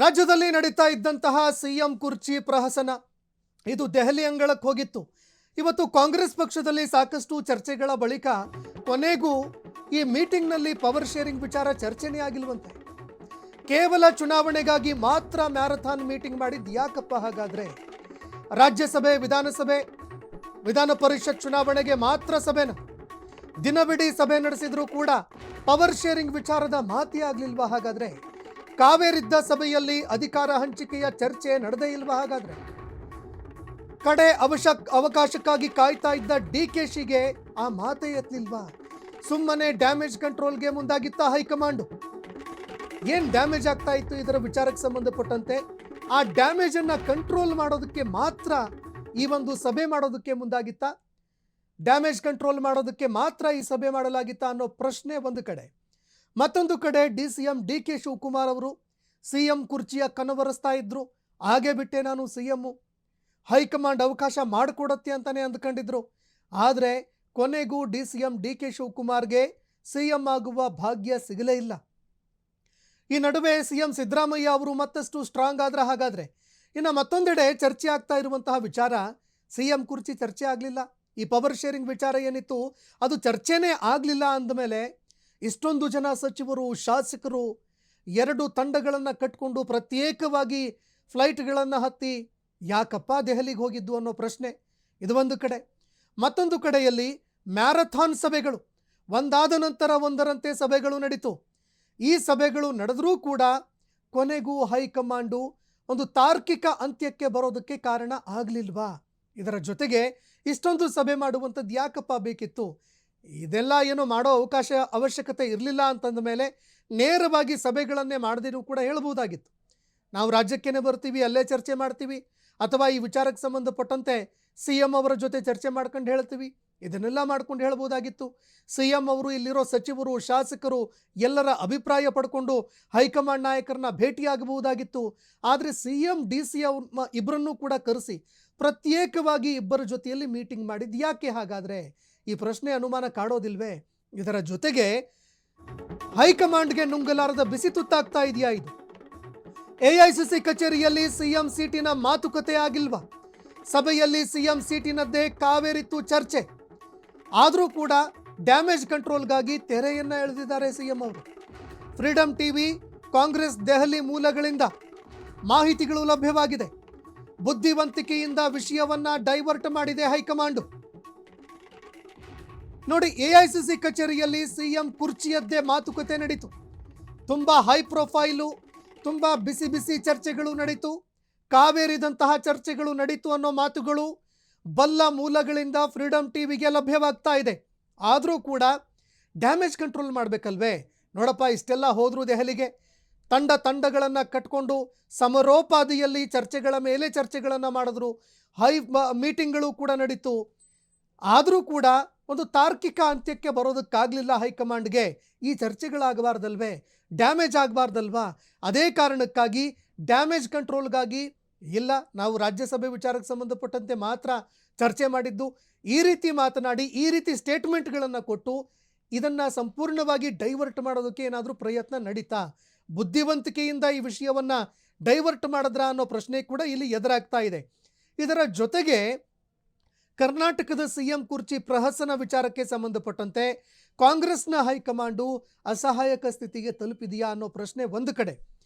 ರಾಜ್ಯದಲ್ಲಿ ನಡೀತಾ ಇದ್ದಂತಹ ಸಿಎಂ ಕುರ್ಚಿ ಪ್ರಹಸನ ಇದು ದೆಹಲಿ ಅಂಗಳಕ್ಕೆ ಹೋಗಿತ್ತು. ಇವತ್ತು ಕಾಂಗ್ರೆಸ್ ಪಕ್ಷದಲ್ಲಿ ಸಾಕಷ್ಟು ಚರ್ಚೆಗಳ ಬಳಿಕ ಕೊನೆಗೂ ಈ ಮೀಟಿಂಗ್ನಲ್ಲಿ ಪವರ್ ಶೇರಿಂಗ್ ವಿಚಾರ ಚರ್ಚೆನೇ ಆಗಿಲ್ವಂತೆ. ಕೇವಲ ಚುನಾವಣೆಗಾಗಿ ಮಾತ್ರ ಮ್ಯಾರಥಾನ್ ಮೀಟಿಂಗ್ ಮಾಡಿದ್ದು ಯಾಕಪ್ಪ? ಹಾಗಾದ್ರೆ ರಾಜ್ಯಸಭೆ, ವಿಧಾನಸಭೆ, ವಿಧಾನ ಪರಿಷತ್ ಚುನಾವಣೆಗೆ ಮಾತ್ರ ಸಭೆನ ದಿನವಿಡೀ ಸಭೆ ನಡೆಸಿದ್ರು ಕೂಡ ಪವರ್ ಶೇರಿಂಗ್ ವಿಚಾರದ ಮಾತೇ ಆಗ್ಲಿಲ್ವಾ? ಹಾಗಾದ್ರೆ ಕಾವೇರಿದ್ದ ಸಭೆಯಲ್ಲಿ ಅಧಿಕಾರ ಹಂಚಿಕೆಯ ಚರ್ಚೆ ನಡೆದೇ ಇಲ್ವಾ? ಹಾಗಾದ್ರೆ ಕಡೆ ಅವಕಾಶಕ್ಕಾಗಿ ಕಾಯ್ತಾ ಇದ್ದ ಡಿಕೆಶಿಗೆ ಆ ಮಾತೇ ಎತ್ತಲಿಲ್ವಾ? ಸುಮ್ಮನೆ ಡ್ಯಾಮೇಜ್ ಕಂಟ್ರೋಲ್ಗೆ ಮುಂದಾಗಿತ್ತ ಹೈಕಮಾಂಡ್? ಏನ್ ಡ್ಯಾಮೇಜ್ ಆಗ್ತಾ ಇತ್ತು ಇದರ ವಿಚಾರಕ್ಕೆ ಸಂಬಂಧಪಟ್ಟಂತೆ ಆ ಡ್ಯಾಮೇಜ್ ಅನ್ನ ಕಂಟ್ರೋಲ್ ಮಾಡೋದಕ್ಕೆ ಮಾತ್ರ ಈ ಒಂದು ಸಭೆ ಮಾಡೋದಕ್ಕೆ ಮುಂದಾಗಿತ್ತ? ಡ್ಯಾಮೇಜ್ ಕಂಟ್ರೋಲ್ ಮಾಡೋದಕ್ಕೆ ಮಾತ್ರ ಈ ಸಭೆ ಮಾಡಲಾಗಿತ್ತ ಅನ್ನೋ ಪ್ರಶ್ನೆ ಒಂದು ಕಡೆ. ಮತ್ತೊಂದು ಕಡೆ ಸಿಎಂ ಡಿಕೆ ಶಿವಕುಮಾರ್ ಅವರು ಸಿಎಂ ಕುರ್ಚಿಯ ಕನವರಿಸ್ತಾ ಇದ್ರು. ಹಾಗೆ ಬಿಟ್ಟೆ ನಾನು ಸಿಎಂ, ಹೈಕಮಾಂಡ್ ಅವಕಾಶ ಮಾಡಿಕೊಡತ್ತೆ ಅಂತಾನೆ ಅಂದ್ಕೊಂಡಿದ್ರು. ಆದರೆ ಕೊನೆಗೂ ಸಿಎಂ ಡಿಕೆ ಶಿವಕುಮಾರ್ಗೆ ಸಿಎಂ ಆಗುವ ಭಾಗ್ಯ ಸಿಗಲೇ ಇಲ್ಲ. ಈ ನಡುವೆ ಸಿಎಂ ಸಿದ್ದರಾಮಯ್ಯ ಅವರು ಮತ್ತಷ್ಟು ಸ್ಟ್ರಾಂಗ್ ಆದ್ರೆ ಹಾಗಾದ್ರೆ ಇನ್ನು ಮತ್ತೊಂದೆಡೆ ಚರ್ಚೆ ಆಗ್ತಾ ಇರುವಂತಹ ವಿಚಾರ ಸಿಎಂ ಕುರ್ಚಿ ಚರ್ಚೆ ಆಗಲಿಲ್ಲ. ಈ ಪವರ್ ಶೇರಿಂಗ್ ವಿಚಾರ ಏನಿತ್ತು ಅದು ಚರ್ಚೆನೇ ಆಗಲಿಲ್ಲ ಅಂದಮೇಲೆ ಇಷ್ಟೊಂದು ಜನ ಸಚಿವರು, ಶಾಸಕರು ಎರಡು ತಂಡಗಳನ್ನು ಕಟ್ಕೊಂಡು ಪ್ರತ್ಯೇಕವಾಗಿ ಫ್ಲೈಟ್ಗಳನ್ನು ಹತ್ತಿ ಯಾಕಪ್ಪ ದೆಹಲಿಗೆ ಹೋಗಿದ್ದು ಅನ್ನೋ ಪ್ರಶ್ನೆ ಇದು ಒಂದು ಕಡೆ. ಮತ್ತೊಂದು ಕಡೆಯಲ್ಲಿ ಮ್ಯಾರಥಾನ್ ಸಭೆಗಳು ಒಂದಾದ ನಂತರ ಒಂದರಂತೆ ಸಭೆಗಳು ನಡೀತು. ಈ ಸಭೆಗಳು ನಡೆದರೂ ಕೂಡ ಕೊನೆಗೂ ಹೈಕಮಾಂಡು ಒಂದು ತಾರ್ಕಿಕ ಅಂತ್ಯಕ್ಕೆ ಬರೋದಕ್ಕೆ ಕಾರಣ ಆಗಲಿಲ್ವಾ? ಇದರ ಜೊತೆಗೆ ಇಷ್ಟೊಂದು ಸಭೆ ಮಾಡುವಂಥದ್ದು ಯಾಕಪ್ಪ ಬೇಕಿತ್ತು? ಇದೆಲ್ಲ ಏನೋ ಮಾಡೋ ಅವಶ್ಯಕತೆ ಇರಲಿಲ್ಲ ಅಂತಂದ ಮೇಲೆ ನೇರವಾಗಿ ಸಭೆಗಳನ್ನೇ ಮಾಡದಿರೂ ಕೂಡ ಹೇಳ್ಬೋದಾಗಿತ್ತು. ನಾವು ರಾಜ್ಯಕ್ಕೇನೆ ಬರ್ತೀವಿ, ಅಲ್ಲೇ ಚರ್ಚೆ ಮಾಡ್ತೀವಿ, ಅಥವಾ ಈ ವಿಚಾರಕ್ಕೆ ಸಂಬಂಧಪಟ್ಟಂತೆ ಸಿಎಂ ಅವರ ಜೊತೆ ಚರ್ಚೆ ಮಾಡ್ಕೊಂಡು ಹೇಳ್ತೀವಿ, ಇದನ್ನೆಲ್ಲ ಮಾಡ್ಕೊಂಡು ಹೇಳ್ಬೋದಾಗಿತ್ತು. ಸಿಎಂ ಅವರು ಇಲ್ಲಿರೋ ಸಚಿವರು, ಶಾಸಕರು ಎಲ್ಲರ ಅಭಿಪ್ರಾಯ ಪಡ್ಕೊಂಡು ಹೈಕಮಾಂಡ್ ನಾಯಕರನ್ನ ಭೇಟಿಯಾಗಬಹುದಾಗಿತ್ತು. ಆದರೆ ಸಿಎಂ ಡಿಸಿ ಅವ್ರ ಇಬ್ಬರನ್ನೂ ಕೂಡ ಕರೆಸಿ ಪ್ರತ್ಯೇಕವಾಗಿ ಇಬ್ಬರ ಜೊತೆಯಲ್ಲಿ ಮೀಟಿಂಗ್ ಮಾಡಿದ್ದು ಯಾಕೆ? ಹಾಗಾದ್ರೆ ಈ ಪ್ರಶ್ನೆ ಅನುಮಾನ ಕಾಡೋದಿಲ್ವೇ? ಇದರ ಜೊತೆಗೆ ಹೈಕಮಾಂಡ್ಗೆ ನುಂಗಲಾರದ ಬಿಸಿ ತುತ್ತಾಗ್ತಾ ಇದೆಯಾ ಇದು? ಎಐಸಿಸಿ ಕಚೇರಿಯಲ್ಲಿ ಸಿಎಂ ಸೀಟಿನ ಮಾತುಕತೆ ಆಗಿಲ್ವಾ? ಸಭೆಯಲ್ಲಿ ಸಿಎಂ ಸೀಟಿನದ್ದೇ ಕಾವೇರಿತ್ತು ಚರ್ಚೆ. ಆದರೂ ಕೂಡ ಡ್ಯಾಮೇಜ್ ಕಂಟ್ರೋಲ್ಗಾಗಿ ತೆರೆಯನ್ನ ಎಳೆದಿದ್ದಾರೆ ಸಿಎಂ ಅವರು. ಫ್ರೀಡಂ ಟಿವಿ, ಕಾಂಗ್ರೆಸ್ ದೆಹಲಿ ಮೂಲಗಳಿಂದ ಮಾಹಿತಿಗಳು ಲಭ್ಯವಾಗಿದೆ. ಬುದ್ಧಿವಂತಿಕೆಯಿಂದ ವಿಷಯವನ್ನ ಡೈವರ್ಟ್ ಮಾಡಿದೆ ಹೈಕಮಾಂಡ್. ನೋಡಿ, ಎಐಸಿಸಿ ಕಚೇರಿಯಲ್ಲಿ ಸಿಎಂ ಕುರ್ಚಿಯದ್ದೇ ಮಾತುಕತೆ ನಡೀತು. ತುಂಬಾ ಹೈ ಪ್ರೊಫೈಲು, ತುಂಬಾ ಬಿಸಿ ಬಿಸಿ ಚರ್ಚೆಗಳು ನಡೀತು. ಕಾವೇರಿದಂತಹ ಚರ್ಚೆಗಳು ನಡೀತು ಅನ್ನೋ ಮಾತುಗಳು ಬಲ್ಲ ಮೂಲಗಳಿಂದ ಫ್ರೀಡಂ ಟಿವಿಗೆ ಲಭ್ಯವಾಗ್ತಾ ಇದೆ. ಆದರೂ ಕೂಡ ಡ್ಯಾಮೇಜ್ ಕಂಟ್ರೋಲ್ ಮಾಡಬೇಕಲ್ವೇ? ನೋಡಪ್ಪ, ಇಷ್ಟೆಲ್ಲ ಹೋದ್ರು ದೆಹಲಿಗೆ, ತಂಡಗಳನ್ನು ಕಟ್ಕೊಂಡು ಸಮರೋಪಾದಿಯಲ್ಲಿ ಚರ್ಚೆಗಳ ಮೇಲೆ ಚರ್ಚೆಗಳನ್ನು ಮಾಡಿದ್ರು, ಮೀಟಿಂಗ್ಗಳು ಕೂಡ ನಡೀತು. ಆದರೂ ಕೂಡ ಒಂದು ತಾರ್ಕಿಕ ಅಂತ್ಯಕ್ಕೆ ಬರೋದಕ್ಕಾಗಲಿಲ್ಲ ಹೈಕಮಾಂಡ್ಗೆ. ಈ ಚರ್ಚೆಗಳಾಗಬಾರ್ದಲ್ವೇ? ಡ್ಯಾಮೇಜ್ ಆಗಬಾರ್ದಲ್ವಾ? ಅದೇ ಕಾರಣಕ್ಕಾಗಿ ಡ್ಯಾಮೇಜ್ ಕಂಟ್ರೋಲ್ಗಾಗಿ ಇಲ್ಲ, ನಾವು ರಾಜ್ಯಸಭೆ ವಿಚಾರಕ್ಕೆ ಸಂಬಂಧಪಟ್ಟಂತೆ ಮಾತ್ರ ಚರ್ಚೆ ಮಾಡಿದ್ದು, ಈ ರೀತಿ ಮಾತನಾಡಿ ಈ ರೀತಿ ಸ್ಟೇಟ್ಮೆಂಟ್ಗಳನ್ನು ಕೊಟ್ಟು ಇದನ್ನು ಸಂಪೂರ್ಣವಾಗಿ ಡೈವರ್ಟ್ ಮಾಡೋದಕ್ಕೆ ಏನಾದರೂ ಪ್ರಯತ್ನ ನಡೀತಾ? ಬುದ್ಧಿವಂತಿಕೆಯಿಂದ ಈ ವಿಷಯವನ್ನು ಡೈವರ್ಟ್ ಮಾಡಿದ್ರಾ ಅನ್ನೋ ಪ್ರಶ್ನೆ ಕೂಡ ಇಲ್ಲಿ ಎದುರಾಗ್ತಾ ಇದೆ. ಇದರ ಜೊತೆಗೆ ಕರ್ನಾಟಕದ ಸಿಎಂ ಕುರ್ಚಿ ಪ್ರಹಸನ ವಿಚಾರಕ್ಕೆ ಸಂಬಂಧಪಟ್ಟಂತೆ ಕಾಂಗ್ರೆಸ್ನ ಹೈಕಮಾಂಡು ಅಸಹಾಯಕ ಸ್ಥಿತಿಗೆ ತಲುಪಿದೆಯಾ ಅನ್ನೋ ಪ್ರಶ್ನೆ ಒಂದು ಕಡೆ.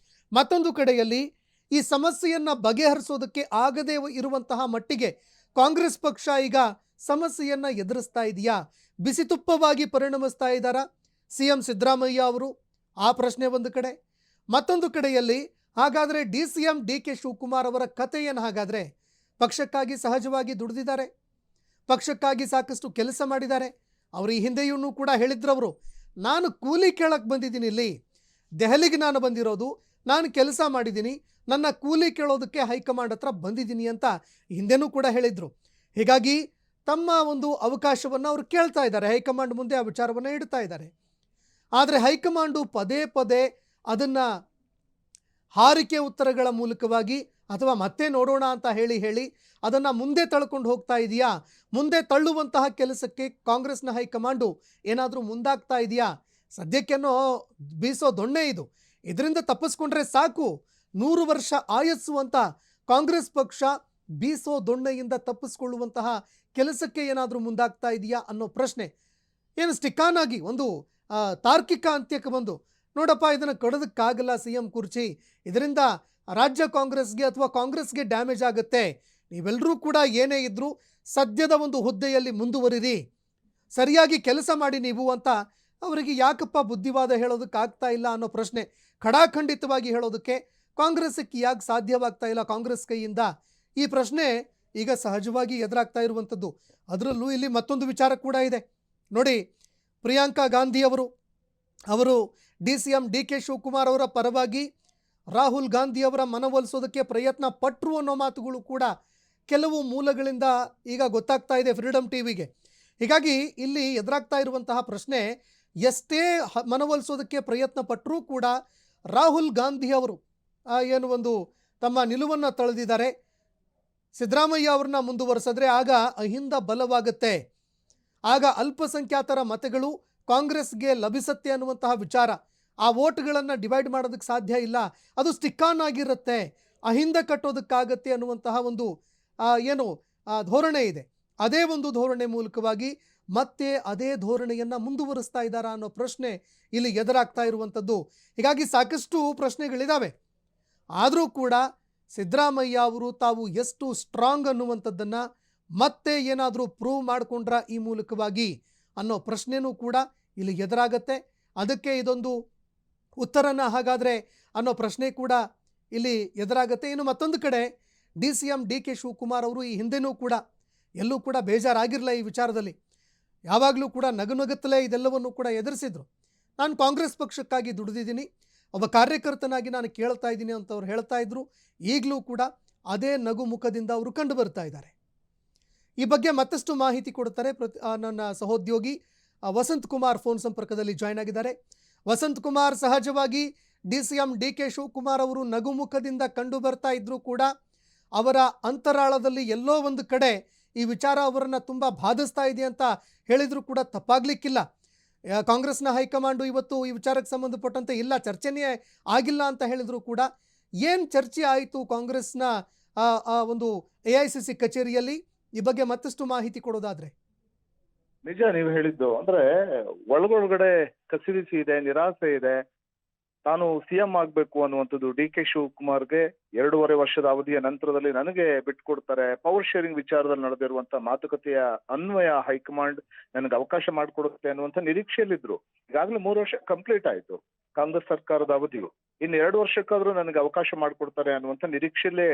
ಮತ್ತೊಂದು ಕಡೆಯಲ್ಲಿ ಈ ಸಮಸ್ಯೆಯನ್ನು ಬಗೆಹರಿಸೋದಕ್ಕೆ ಆಗದೇ ಇರುವಂತಹ ಮಟ್ಟಿಗೆ ಕಾಂಗ್ರೆಸ್ ಪಕ್ಷ ಈಗ ಸಮಸ್ಯೆಯನ್ನು ಎದುರಿಸ್ತಾ ಇದೆಯಾ? ಬಿಸಿತುಪ್ಪವಾಗಿ ಪರಿಣಮಿಸ್ತಾ ಇದ್ದಾರಾ ಸಿಎಂ ಸಿದ್ದರಾಮಯ್ಯ ಅವರು? ಆ ಪ್ರಶ್ನೆ ಒಂದು ಕಡೆ. ಮತ್ತೊಂದು ಕಡೆಯಲ್ಲಿ ಹಾಗಾದರೆ ಸಿಎಂ ಡಿಕೆ ಶಿವಕುಮಾರ್ ಅವರ ಕಥೆ ಏನು? ಹಾಗಾದರೆ ಪಕ್ಷಕ್ಕಾಗಿ ಸಹಜವಾಗಿ ದುಡಿದಿದ್ದಾರೆ, ಪಕ್ಷಕ್ಕಾಗಿ ಸಾಕಷ್ಟು ಕೆಲಸ ಮಾಡಿದ್ದಾರೆ. ಅವರು ಈ ಹಿಂದೆಯೂ ಕೂಡ ಹೇಳಿದ್ರವರು, ನಾನು ಕೂಲಿ ಕೇಳಕ್ಕೆ ಬಂದಿದ್ದೀನಿ, ಇಲ್ಲಿ ದೆಹಲಿಗೆ ನಾನು ಬಂದಿರೋದು, ನಾನು ಕೆಲಸ ಮಾಡಿದ್ದೀನಿ, ನನ್ನ ಕೂಲಿ ಕೇಳೋದಕ್ಕೆ ಹೈಕಮಾಂಡ್ ಹತ್ರ ಬಂದಿದ್ದೀನಿ ಅಂತ ಹಿಂದೆನೂ ಕೂಡ ಹೇಳಿದರು. ಹೀಗಾಗಿ ತಮ್ಮ ಒಂದು ಅವಕಾಶವನ್ನು ಅವರು ಕೇಳ್ತಾ ಇದ್ದಾರೆ, ಹೈಕಮಾಂಡ್ ಮುಂದೆ ಆ ವಿಚಾರವನ್ನು ಇಡ್ತಾ ಇದ್ದಾರೆ. ಆದರೆ ಹೈಕಮಾಂಡು ಪದೇ ಪದೇ ಅದನ್ನು ಹಾರಿಕೆ ಉತ್ತರಗಳ ಮೂಲಕವಾಗಿ ಅಥವಾ ಮತ್ತೆ ನೋಡೋಣ ಅಂತ ಹೇಳಿ ಅದನ್ನು ಮುಂದೆ ತಳ್ಕೊಂಡು ಹೋಗ್ತಾ ಇದೆಯಾ? ಮುಂದೆ ತಳ್ಳುವಂತಹ ಕೆಲಸಕ್ಕೆ ಕಾಂಗ್ರೆಸ್ನ ಹೈಕಮಾಂಡು ಏನಾದರೂ ಮುಂದಾಗ್ತಾ ಇದೆಯಾ? ಸದ್ಯಕ್ಕೇನೋ ಬೀಸೋ ದೊಣ್ಣೆ ಇದು, ಇದರಿಂದ ತಪ್ಪಿಸ್ಕೊಂಡ್ರೆ ಸಾಕು, 100 ವರ್ಷ ಆಯಸ್ಸು ಅಂತ ಕಾಂಗ್ರೆಸ್ ಪಕ್ಷ ಬೀಸೋ ದೊಣ್ಣೆಯಿಂದ ತಪ್ಪಿಸ್ಕೊಳ್ಳುವಂತಹ ಕೆಲಸಕ್ಕೆ ಏನಾದರೂ ಮುಂದಾಗ್ತಾ ಇದೆಯಾ ಅನ್ನೋ ಪ್ರಶ್ನೆ. ಏನು ಸ್ಟಿಕಾನ್ ಆಗಿ ಒಂದು ತಾರ್ಕಿಕ ಅಂತ್ಯಕ್ಕೆ ಬಂದು ನೋಡಪ್ಪ ಇದನ್ನು ಕೊಡೋದಕ್ಕಾಗಲ್ಲ ಸಿ ಎಂ ಕುರ್ಚಿ, ಇದರಿಂದ ರಾಜ್ಯ ಕಾಂಗ್ರೆಸ್ಗೆ ಅಥವಾ ಕಾಂಗ್ರೆಸ್ಗೆ ಡ್ಯಾಮೇಜ್ ಆಗುತ್ತೆ, ನೀವೆಲ್ಲರೂ ಕೂಡ ಏನೇ ಇದ್ರೂ ಸದ್ಯದ ಒಂದು ಹುದ್ದೆಯಲ್ಲಿ ಮುಂದುವರಿರಿ, ಸರಿಯಾಗಿ ಕೆಲಸ ಮಾಡಿ ನೀವು ಅಂತ ಅವರಿಗೆ ಯಾಕಪ್ಪ ಬುದ್ಧಿವಾದ ಹೇಳೋದಕ್ಕಾಗ್ತಾ ಇಲ್ಲ ಅನ್ನೋ ಪ್ರಶ್ನೆ ಖಡಾಖಂಡಿತವಾಗಿ ಹೇಳೋದಕ್ಕೆ ಕಾಂಗ್ರೆಸ್ಗೆ ಯಾಕೆ ಸಾಧ್ಯವಾಗ್ತಾ ಇಲ್ಲ ಕಾಂಗ್ರೆಸ್ ಕೈಯಿಂದ, ಈ ಪ್ರಶ್ನೆ ಈಗ ಸಹಜವಾಗಿ ಎದುರಾಗ್ತಾ ಇರುವಂಥದ್ದು. ಅದರಲ್ಲೂ ಇಲ್ಲಿ ಮತ್ತೊಂದು ವಿಚಾರ ಕೂಡ ಇದೆ ನೋಡಿ. ಪ್ರಿಯಾಂಕಾ ಗಾಂಧಿ ಅವರು D C M D K Shivakumar ಅವರ ಪರವಾಗಿ ರಾಹುಲ್ ಗಾಂಧಿ ಅವರ ಮನವೊಲಿಸೋದಕ್ಕೆ ಪ್ರಯತ್ನ ಪಟ್ಟರು ಅನ್ನೋ ಮಾತುಗಳು ಕೂಡ ಕೆಲವು ಮೂಲಗಳಿಂದ ಈಗ ಗೊತ್ತಾಗ್ತಾ ಇದೆ ಫ್ರೀಡಮ್ ಟಿವಿಗೆ. ಹೀಗಾಗಿ ಇಲ್ಲಿ ಎದುರಾಗ್ತಾ ಇರುವಂತಹ ಪ್ರಶ್ನೆ, ಎಷ್ಟೇ ಮನವೊಲಿಸೋದಕ್ಕೆ ಪ್ರಯತ್ನ ಪಟ್ಟರೂ ಕೂಡ ರಾಹುಲ್ ಗಾಂಧಿ ಅವರು ಏನು ಒಂದು ತಮ್ಮ ನಿಲುವನ್ನು ತಳೆದಿದ್ದಾರೆ. ಸಿದ್ದರಾಮಯ್ಯ ಅವ್ರನ್ನ ಮುಂದುವರೆಸಿದ್ರೆ ಆಗ ಅಹಿಂದ ಬಲವಾಗುತ್ತೆ, ಆಗ ಅಲ್ಪಸಂಖ್ಯಾತರ ಮತಗಳು ಕಾಂಗ್ರೆಸ್ಗೆ ಲಭಿಸುತ್ತೆ ಅನ್ನುವಂತಹ ವಿಚಾರ. ಆ ವೋಟ್ಗಳನ್ನು ಡಿವೈಡ್ ಮಾಡೋದಕ್ಕೆ ಸಾಧ್ಯ ಇಲ್ಲ, ಅದು ಸ್ಟಿಕ್ಕಾನ್ ಆಗಿರುತ್ತೆ, ಅಹಿಂದ ಕಟ್ಟೋದಕ್ಕಾಗತ್ತೆ ಅನ್ನುವಂತಹ ಒಂದು ಏನು ಧೋರಣೆ ಇದೆ. ಅದೇ ಒಂದು ಧೋರಣೆ ಮೂಲಕವಾಗಿ ಮತ್ತೆ ಅದೇ ಧೋರಣೆಯನ್ನು ಮುಂದುವರಿಸ್ತಾ ಇದ್ದಾರಾ ಅನ್ನೋ ಪ್ರಶ್ನೆ ಇಲ್ಲಿ ಎದುರಾಗ್ತಾ ಇರುವಂಥದ್ದು. ಹೀಗಾಗಿ ಸಾಕಷ್ಟು ಪ್ರಶ್ನೆಗಳಿದ್ದಾವೆ. ಆದರೂ ಕೂಡ ಸಿದ್ದರಾಮಯ್ಯ ಅವರು ತಾವು ಎಷ್ಟು ಸ್ಟ್ರಾಂಗ್ ಅನ್ನುವಂಥದ್ದನ್ನು ಮತ್ತೆ ಏನಾದರೂ ಪ್ರೂವ್ ಮಾಡಿಕೊಂಡ್ರ ಈ ಮೂಲಕವಾಗಿ ಅನ್ನೋ ಪ್ರಶ್ನೆನೂ ಕೂಡ ಇಲ್ಲಿ ಎದುರಾಗತ್ತೆ. ಅದಕ್ಕೆ ಇದೊಂದು ಉತ್ತರನ ಹಾಗಾದರೆ ಅನ್ನೋ ಪ್ರಶ್ನೆ ಕೂಡ ಇಲ್ಲಿ ಎದುರಾಗತ್ತೆ. ಇನ್ನು ಮತ್ತೊಂದು ಕಡೆ D C M D K Shivakumar ಅವರು ಈ ಹಿಂದೆನೂ ಕೂಡ ಎಲ್ಲೂ ಕೂಡ ಬೇಜಾರಾಗಿರಲಿಲ್ಲ ಈ ವಿಚಾರದಲ್ಲಿ, ಯಾವಾಗಲೂ ಕೂಡ ನಗುನಗುತ್ತಲೇ ಇದೆಲ್ಲವನ್ನು ಕೂಡ ಎದುರಿಸಿದ್ರು. ನಾನು ಕಾಂಗ್ರೆಸ್ ಪಕ್ಷಕ್ಕಾಗಿ ದುಡಿದಿದ್ದೀನಿ, ಒಬ್ಬ ಕಾರ್ಯಕರ್ತನಾಗಿ ನಾನು ಕೇಳ್ತಾ ಇದ್ದೀನಿ ಅಂತ ಅವ್ರು ಹೇಳ್ತಾ ಇದ್ರು. ಈಗಲೂ ಕೂಡ ಅದೇ ನಗು ಮುಖದಿಂದ ಅವರು ಕಂಡು ಬರ್ತಾ ಇದ್ದಾರೆ. ಈ ಬಗ್ಗೆ ಮತ್ತಷ್ಟು ಮಾಹಿತಿ ಕೊಡ್ತಾರೆ ನನ್ನ ಸಹೋದ್ಯೋಗಿ ವಸಂತ್ ಕುಮಾರ್ ಫೋನ್ ಸಂಪರ್ಕದಲ್ಲಿ ಜಾಯ್ನ್ ಆಗಿದ್ದಾರೆ. ವಸಂತ್ ಕುಮಾರ್, ಸಹಜವಾಗಿ D C M D K Shivakumar ಅವರು ನಗು ಮುಖದಿಂದ ಕಂಡು ಬರ್ತಾ ಇದ್ರು ಕೂಡ ಅವರ ಅಂತರಾಳದಲ್ಲಿ ಎಲ್ಲೋ ಒಂದು ಕಡೆ ಈ ವಿಚಾರ ಅವರನ್ನು ತುಂಬ ಬಾಧಿಸ್ತಾ ಇದೆ ಅಂತ ಹೇಳಿದ್ರು ಕೂಡ ತಪ್ಪಾಗ್ಲಿಕ್ಕಿಲ್ಲ. ಕಾಂಗ್ರೆಸ್ನ ಹೈಕಮಾಂಡು ಇವತ್ತು ಈ ವಿಚಾರಕ್ಕೆ ಸಂಬಂಧಪಟ್ಟಂತೆ ಇಲ್ಲ, ಚರ್ಚೆನೇ ಆಗಿಲ್ಲ ಅಂತ ಹೇಳಿದ್ರು ಕೂಡ ಏನು ಚರ್ಚೆ ಆಯಿತು ಕಾಂಗ್ರೆಸ್ನ ಒಂದು AICC ಕಚೇರಿಯಲ್ಲಿ, ಈ ಬಗ್ಗೆ ಮತ್ತಷ್ಟು ಮಾಹಿತಿ ಕೊಡೋದಾದ್ರೆ. ನಿಜ ನೀವು ಹೇಳಿದ್ದು, ಅಂದ್ರೆ ಒಳಗೊಳಗಡೆ ಕಸಿವಿಸಿ ಇದೆ, ನಿರಾಸೆ ಇದೆ. ನಾನು ಸಿಎಂ ಆಗ್ಬೇಕು ಅನ್ನುವಂಥದ್ದು ಡಿ ಕೆ ಶಿವಕುಮಾರ್ಗೆ 2.5 ವರ್ಷದ ಅವಧಿಯ ನಂತರದಲ್ಲಿ ನನಗೆ ಬಿಟ್ಕೊಡ್ತಾರೆ, ಪವರ್ ಶೇರಿಂಗ್ ವಿಚಾರದಲ್ಲಿ ನಡೆದಿರುವಂತ ಮಾತುಕತೆಯ ಅನ್ವಯ ಹೈಕಮಾಂಡ್ ನನಗೆ ಅವಕಾಶ ಮಾಡಿಕೊಡುತ್ತೆ ಅನ್ನುವಂಥ ನಿರೀಕ್ಷೆಯಲ್ಲಿದ್ರು. ಈಗಾಗಲೇ 3 ವರ್ಷ ಕಂಪ್ಲೀಟ್ ಆಯ್ತು ಕಾಂಗ್ರೆಸ್ ಸರ್ಕಾರದ ಅವಧಿಯು, ಇನ್ನು 2 ವರ್ಷಕ್ಕಾದ್ರೂ ನನಗೆ ಅವಕಾಶ ಮಾಡಿಕೊಡ್ತಾರೆ ಅನ್ನುವಂಥ ನಿರೀಕ್ಷೆಯಲ್ಲೇ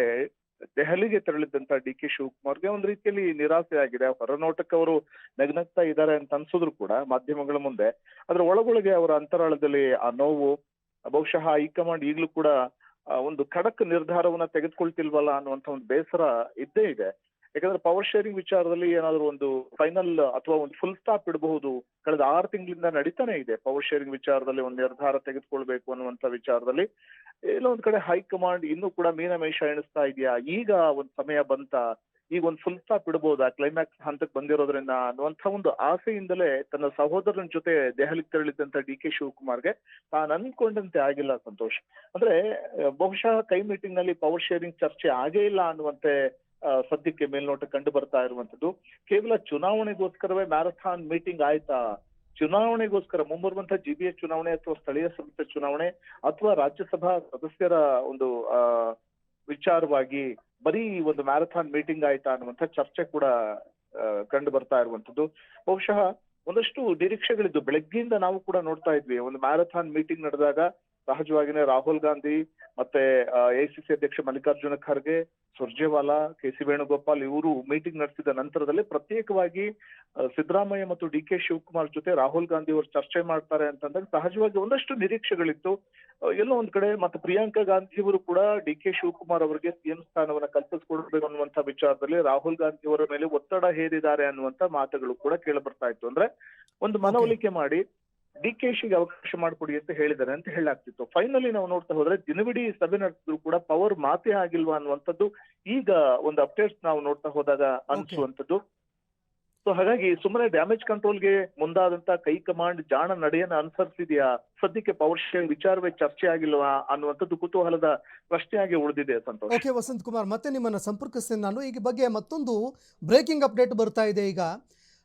ದೆಹಲಿಗೆ ತೆರಳಿದ್ದಂತ ಡಿ ಕೆ ಶಿವಕುಮಾರ್ಗೆ ಒಂದ್ ರೀತಿಯಲ್ಲಿ ನಿರಾಸೆ ಆಗಿದೆ. ಹೊರನೋಟಕ್ಕೆ ಅವರು ನಗ್ನಗ್ತಾ ಇದ್ದಾರೆ ಅಂತ ಅನ್ಸಿದ್ರು ಕೂಡ ಮಾಧ್ಯಮಗಳ ಮುಂದೆ, ಅದ್ರ ಒಳಗೊಳಗೆ ಅವರ ಅಂತರಾಳದಲ್ಲಿ ಆ ನೋವು, ಬಹುಶಃ ಹೈಕಮಾಂಡ್ ಈಗಲೂ ಕೂಡ ಒಂದು ಖಡಕ್ ನಿರ್ಧಾರವನ್ನ ತೆಗೆದುಕೊಳ್ತಿಲ್ವಲ್ಲ ಅನ್ನುವಂಥ ಒಂದು ಬೇಸರ ಇದ್ದೇ ಇದೆ. ಯಾಕಂದ್ರೆ ಪವರ್ ಶೇರಿಂಗ್ ವಿಚಾರದಲ್ಲಿ ಏನಾದ್ರು ಒಂದು ಫೈನಲ್ ಅಥವಾ ಒಂದು ಫುಲ್ ಸ್ಟಾಪ್ ಇಡಬಹುದು. ಕಳೆದ 6 ತಿಂಗಳಿಂದ ನಡೀತಾನೆ ಇದೆ ಪವರ್ ಶೇರಿಂಗ್ ವಿಚಾರದಲ್ಲಿ ಒಂದು ನಿರ್ಧಾರ ತೆಗೆದುಕೊಳ್ಬೇಕು ಅನ್ನುವಂಥ ವಿಚಾರದಲ್ಲಿ. ಎಲ್ಲೋ ಒಂದ್ ಕಡೆ ಹೈಕಮಾಂಡ್ ಇನ್ನೂ ಕೂಡ ಮೀನಮೇಷ ಎಣಿಸ್ತಾ ಇದೆಯಾ, ಈಗ ಒಂದು ಸಮಯ ಬಂತ, ಈಗ ಒಂದು ಫುಲ್ ಸ್ಟಾಪ್ ಇಡಬಹುದಾ ಕ್ಲೈಮ್ಯಾಕ್ಸ್ ಹಂತಕ್ಕೆ ಬಂದಿರೋದ್ರಿಂದ ಅನ್ನುವಂಥ ಒಂದು ಆಸೆಯಿಂದಲೇ ತನ್ನ ಸಹೋದರನ ಜೊತೆ ದೆಹಲಿಗೆ ತೆರಳಿದ್ದಂತ ಡಿ ಕೆ ಶಿವಕುಮಾರ್ಗೆ ತಾನು ಅನ್ಕೊಂಡಂತೆ ಆಗಿಲ್ಲ ಸಂತೋಷ್. ಅಂದ್ರೆ ಬಹುಶಃ ಕೈ ಮೀಟಿಂಗ್ ನಲ್ಲಿ ಪವರ್ ಶೇರಿಂಗ್ ಚರ್ಚೆ ಆಗೇ ಇಲ್ಲ ಅನ್ನುವಂತೆ ಸದ್ಯಕ್ಕೆ ಮೇಲ್ನೋಟ ಕಂಡು ಬರ್ತಾ ಇರುವಂತದ್ದು. ಕೇವಲ ಚುನಾವಣೆಗೋಸ್ಕರವೇ ಮ್ಯಾರಥಾನ್ ಮೀಟಿಂಗ್ ಆಯ್ತಾ? ಚುನಾವಣೆಗೋಸ್ಕರ ಮುಂಬರುವಂತ GBA ಚುನಾವಣೆ ಅಥವಾ ಸ್ಥಳೀಯ ಸಂಸ್ಥೆ ಚುನಾವಣೆ ಅಥವಾ ರಾಜ್ಯಸಭಾ ಸದಸ್ಯರ ಒಂದು ವಿಚಾರವಾಗಿ ಬರೀ ಒಂದು ಮ್ಯಾರಥಾನ್ ಮೀಟಿಂಗ್ ಆಯ್ತಾ ಅನ್ನುವಂಥ ಚರ್ಚೆ ಕೂಡ ಕಂಡು ಬರ್ತಾ ಇರುವಂತದ್ದು. ಬಹುಶಃ ಒಂದಷ್ಟು ನಿರೀಕ್ಷೆಗಳಿದ್ದು, ಬೆಳಗ್ಗೆಯಿಂದ ನಾವು ಕೂಡ ನೋಡ್ತಾ ಇದ್ವಿ. ಒಂದು ಮ್ಯಾರಥಾನ್ ಮೀಟಿಂಗ್ ನಡೆದಾಗ ಸಹಜವಾಗಿನೇ ರಾಹುಲ್ ಗಾಂಧಿ ಮತ್ತೆ AICC ಅಧ್ಯಕ್ಷ ಮಲ್ಲಿಕಾರ್ಜುನ ಖರ್ಗೆ, ಸುರ್ಜೇವಾಲಾ, KC ವೇಣುಗೋಪಾಲ್ ಇವರು ಮೀಟಿಂಗ್ ನಡೆಸಿದ ನಂತರದಲ್ಲಿ ಪ್ರತ್ಯೇಕವಾಗಿ ಸಿದ್ದರಾಮಯ್ಯ ಮತ್ತು ಡಿ ಕೆ ಶಿವಕುಮಾರ್ ಜೊತೆ ರಾಹುಲ್ ಗಾಂಧಿ ಅವರು ಚರ್ಚೆ ಮಾಡ್ತಾರೆ ಅಂತಂದಾಗ ಸಹಜವಾಗಿ ಒಂದಷ್ಟು ನಿರೀಕ್ಷೆಗಳಿತ್ತು. ಎಲ್ಲೋ ಒಂದ್ ಕಡೆ ಮತ್ತೆ ಪ್ರಿಯಾಂಕಾ ಗಾಂಧಿ ಅವರು ಕೂಡ ಡಿ ಕೆ ಶಿವಕುಮಾರ್ ಅವರಿಗೆ CM ಸ್ಥಾನವನ್ನ ಕಲ್ಪಿಸ್ಕೊಡ್ಬೇಕು ಅನ್ನುವಂಥ ವಿಚಾರದಲ್ಲಿ ರಾಹುಲ್ ಗಾಂಧಿ ಅವರ ಮೇಲೆ ಒತ್ತಡ ಹೇರಿದ್ದಾರೆ ಅನ್ನುವಂಥ ಮಾತುಗಳು ಕೂಡ ಕೇಳಿ ಬರ್ತಾ ಇತ್ತು. ಅಂದ್ರೆ ಒಂದು ಮನವೊಲಿಕೆ ಮಾಡಿ DKಶಿಗೆ ಅವಕಾಶ ಮಾಡಿಕೊಡಿ ಅಂತ ಹೇಳಿದ್ದಾರೆ ಅಂತ ಹೇಳಲಾಗ್ತಿತ್ತು. ಫೈನಲಿ ನಾವು ನೋಡ್ತಾ ಹೋದ್ರೆ ದಿನವಿಡೀ ಸಭೆ ನಡೆಸಿದ್ರು ಕೂಡ ಪವರ್ ಮಾತೇ ಆಗಿಲ್ವಾ ಅನ್ನುವಂಥದ್ದು ಈಗ ಒಂದು ಅಪ್ಡೇಟ್ಸ್ ನಾವು ನೋಡ್ತಾ ಹೋದಾಗ ಅನ್ಸುವಂಥದ್ದು. ಸೊ ಹಾಗಾಗಿ ಸುಮ್ಮನೆ ಡ್ಯಾಮೇಜ್ ಕಂಟ್ರೋಲ್ಗೆ ಮುಂದಾದಂತ ಕೈ ಕಮಾಂಡ್ ಜಾಣ ನಡೆಯನ್ನ ಅನುಸರಿಸಿದ್ಯಾ, ಸದ್ಯಕ್ಕೆ ಪವರ್ ಶೇರಿಂಗ್ ವಿಚಾರವೇ ಚರ್ಚೆ ಆಗಿಲ್ವಾ ಅನ್ನುವಂಥದ್ದು ಕುತೂಹಲದ ಪ್ರಶ್ನೆಯಾಗಿ ಉಳಿದಿದೆ ಸಂತೋಷ್. ಓಕೆ ವಸಂತ್ ಕುಮಾರ್, ಮತ್ತೆ ನಿಮ್ಮನ್ನು ಸಂಪರ್ಕಿಸ್ತೇನೆ ನಾನು. ಈ ಬಗ್ಗೆ ಮತ್ತೊಂದು ಬ್ರೇಕಿಂಗ್ ಅಪ್ಡೇಟ್ ಬರ್ತಾ ಇದೆ ಈಗ.